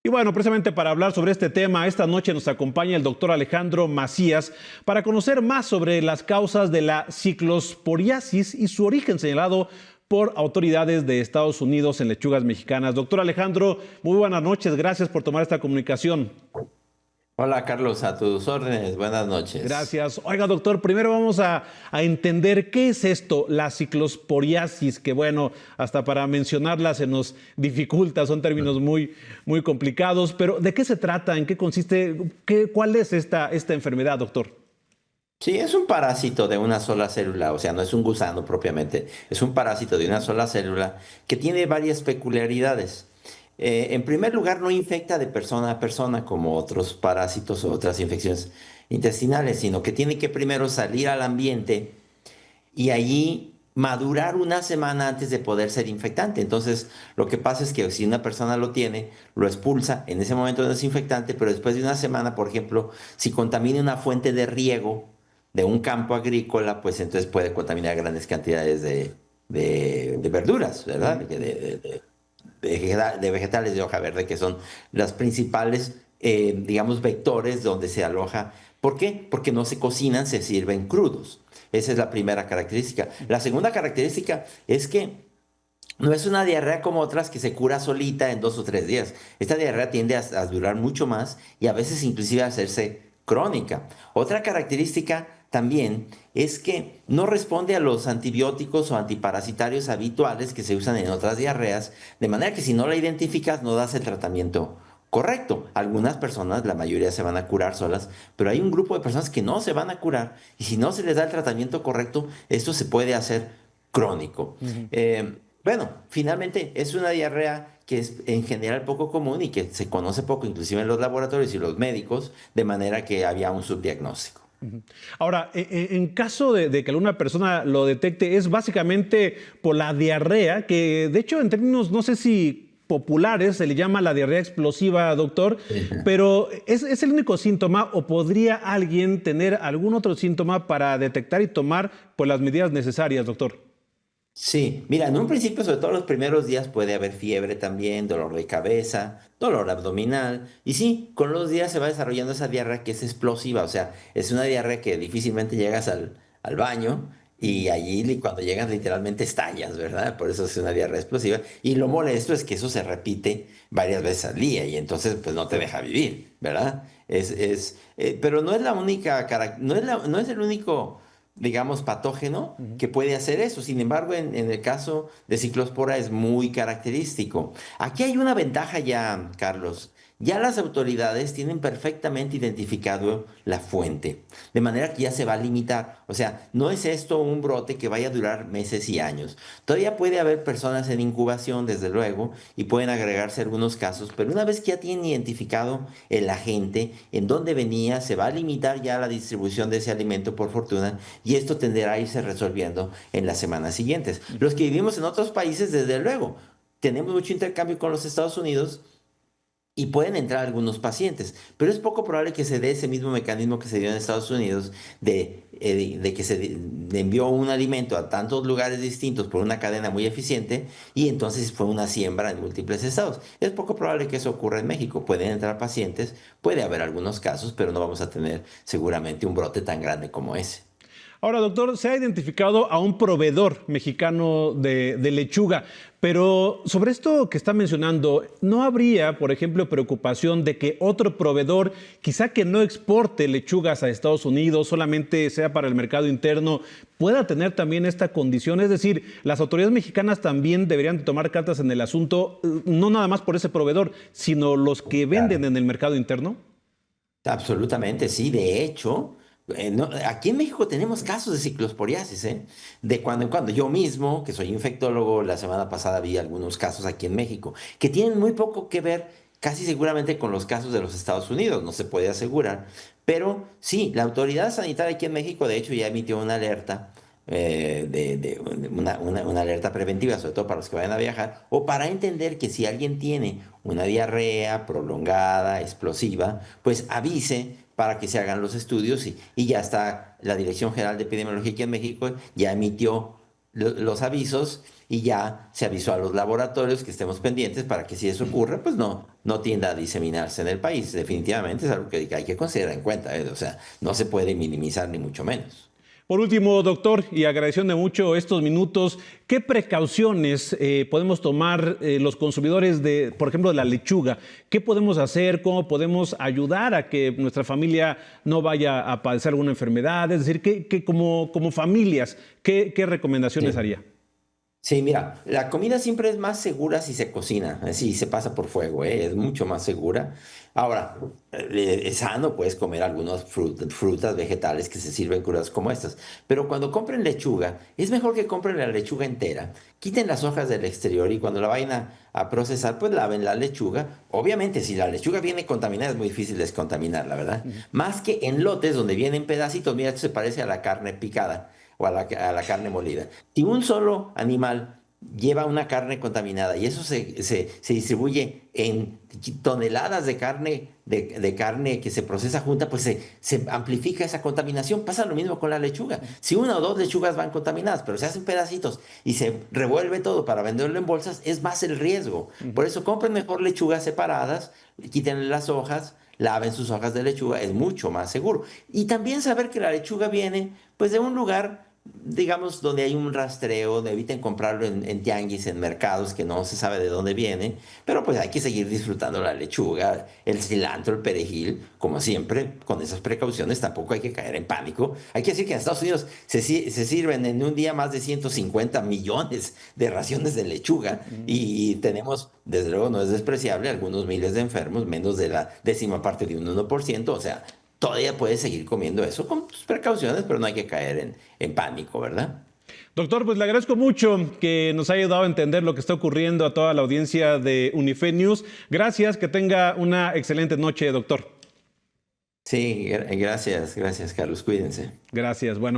Y bueno, precisamente para hablar sobre este tema, esta noche nos acompaña el doctor Alejandro Macías para conocer más sobre las causas de la ciclosporiasis y su origen señalado por autoridades de Estados Unidos en lechugas mexicanas. Doctor Alejandro, muy buenas noches, gracias por tomar esta comunicación. Hola Carlos, a tus órdenes, buenas noches. Gracias. Oiga, doctor, primero vamos a entender qué es esto, la ciclosporiasis, que bueno, hasta para mencionarla se nos dificulta, son términos muy complicados, pero ¿de qué se trata? ¿En qué consiste? ¿Cuál es esta enfermedad, doctor? Sí, es un parásito de una sola célula, o sea, no es un gusano propiamente, es un parásito de una sola célula que tiene varias peculiaridades. En primer lugar, no infecta de persona a persona como otros parásitos o otras infecciones intestinales, sino que tiene que primero salir al ambiente y allí madurar una semana antes de poder ser infectante. Entonces, lo que pasa es que si una persona lo tiene, lo expulsa, en ese momento no es infectante, pero después de una semana, por ejemplo, si contamina una fuente de riego de un campo agrícola, pues entonces puede contaminar grandes cantidades de verduras, ¿verdad? De vegetales de hoja verde, que son las principales, digamos, vectores donde se aloja. ¿Por qué? Porque no se cocinan, se sirven crudos. Esa es la primera característica. La segunda característica es que no es una diarrea como otras que se cura solita en 2 o 3 días. Esta diarrea tiende a durar mucho más y a veces inclusive a hacerse crónica. Otra característica también es que no responde a los antibióticos o antiparasitarios habituales que se usan en otras diarreas, de manera que si no la identificas no das el tratamiento correcto. Algunas personas, la mayoría se van a curar solas, pero hay un grupo de personas que no se van a curar y si no se les da el tratamiento correcto, esto se puede hacer crónico. Ujú. Bueno, finalmente es una diarrea que es en general poco común y que se conoce poco, inclusive en los laboratorios y los médicos, de manera que había un subdiagnóstico. Ujú. Ahora, en caso de que alguna persona lo detecte, es básicamente por la diarrea, que de hecho en términos, no sé si populares, se le llama la diarrea explosiva, doctor, pero ¿es el único síntoma o podría alguien tener algún otro síntoma para detectar y tomar pues, las medidas necesarias, doctor? Sí, mira, en un principio, sobre todo los primeros días, puede haber fiebre también, dolor de cabeza, dolor abdominal. Y sí, con los días se va desarrollando esa diarrea que es explosiva, o sea, es una diarrea que difícilmente llegas al baño y allí cuando llegas literalmente estallas, ¿verdad? Por eso es una diarrea explosiva. Y lo molesto es que eso se repite varias veces al día y entonces pues no te deja vivir, ¿verdad? Pero no es la única, no es el único digamos, patógeno Ujú. que puede hacer eso. Sin embargo, en el caso de ciclospora es muy característico. Aquí hay una ventaja ya, Carlos. Ya las autoridades tienen perfectamente identificado la fuente, de manera que ya se va a limitar. O sea, no es esto un brote que vaya a durar meses y años. Todavía puede haber personas en incubación, desde luego, y pueden agregarse algunos casos, pero una vez que ya tienen identificado el agente, en dónde venía, se va a limitar ya la distribución de ese alimento, por fortuna, y esto tenderá a irse resolviendo en las semanas siguientes. Los que vivimos en otros países, desde luego, tenemos mucho intercambio con los Estados Unidos y pueden entrar algunos pacientes, pero es poco probable que se dé ese mismo mecanismo que se dio en Estados Unidos de que envió un alimento a tantos lugares distintos por una cadena muy eficiente y entonces fue una siembra en múltiples estados. Es poco probable que eso ocurra en México. Pueden entrar pacientes, puede haber algunos casos, pero no vamos a tener seguramente un brote tan grande como ese. Ahora, doctor, se ha identificado a un proveedor mexicano de lechuga, pero sobre esto que está mencionando, ¿no habría, por ejemplo, preocupación de que otro proveedor, quizá que no exporte lechugas a Estados Unidos, solamente sea para el mercado interno, pueda tener también esta condición? Es decir, las autoridades mexicanas también deberían tomar cartas en el asunto, no nada más por ese proveedor, sino los que venden Claro. en el mercado interno. Absolutamente, sí. De hecho, aquí en México tenemos casos de ciclosporiasis, ¿eh? De cuando en cuando. Yo mismo, que soy infectólogo, la semana pasada vi algunos casos aquí en México, que tienen muy poco que ver, casi seguramente, con los casos de los Estados Unidos, no se puede asegurar. Pero sí, la autoridad sanitaria aquí en México, de hecho, ya emitió una alerta, una alerta preventiva, sobre todo para los que vayan a viajar, o para entender que si alguien tiene una diarrea prolongada, explosiva, pues avise para que se hagan los estudios y ya está la Dirección General de Epidemiología aquí en México, ya emitió los avisos y ya se avisó a los laboratorios que estemos pendientes para que si eso ocurre, pues no tienda a diseminarse en el país. Definitivamente es algo que hay que considerar en cuenta, ¿eh? O sea, no se puede minimizar ni mucho menos. Por último, doctor, y agradeciendo mucho estos minutos, ¿qué precauciones podemos tomar los consumidores de, por ejemplo, de la lechuga? ¿Qué podemos hacer? ¿Cómo podemos ayudar a que nuestra familia no vaya a padecer alguna enfermedad? Es decir, como familias, ¿qué recomendaciones Sí. haría? Sí, mira, la comida siempre es más segura si se cocina, si se pasa por fuego, ¿eh? Es mucho más segura. Ahora, es sano, puedes comer algunas frutas, vegetales que se sirven crudas como estas, pero cuando compren lechuga, es mejor que compren la lechuga entera, quiten las hojas del exterior y cuando la vayan a procesar, pues laven la lechuga. Obviamente, si la lechuga viene contaminada, es muy difícil descontaminarla, ¿verdad? Más que en lotes donde vienen pedacitos, mira, esto se parece a la carne picada o a la carne molida. Si un solo animal lleva una carne contaminada y eso se distribuye en toneladas de carne que se procesa junta, pues se amplifica esa contaminación. Pasa lo mismo con la lechuga. Si una o dos lechugas van contaminadas, pero se hacen pedacitos y se revuelve todo para venderlo en bolsas, es más el riesgo. Por eso compren mejor lechugas separadas, quítenle las hojas, laven sus hojas de lechuga, es mucho más seguro. Y también saber que la lechuga viene pues de un lugar, digamos, donde hay un rastreo, eviten comprarlo en tianguis, en mercados que no se sabe de dónde viene, pero pues hay que seguir disfrutando la lechuga, el cilantro, el perejil, como siempre, con esas precauciones, tampoco hay que caer en pánico. Hay que decir que en Estados Unidos se sirven en un día más de 150 millones de raciones de lechuga y tenemos, desde luego no es despreciable, algunos miles de enfermos, menos de la décima parte de un 1%, o sea, todavía puedes seguir comiendo eso con tus precauciones, pero no hay que caer en pánico, ¿verdad? Doctor, pues le agradezco mucho que nos haya ayudado a entender lo que está ocurriendo a toda la audiencia de Unife News. Gracias, que tenga una excelente noche, doctor. Sí, gracias, Carlos, cuídense. Gracias. Bueno, pues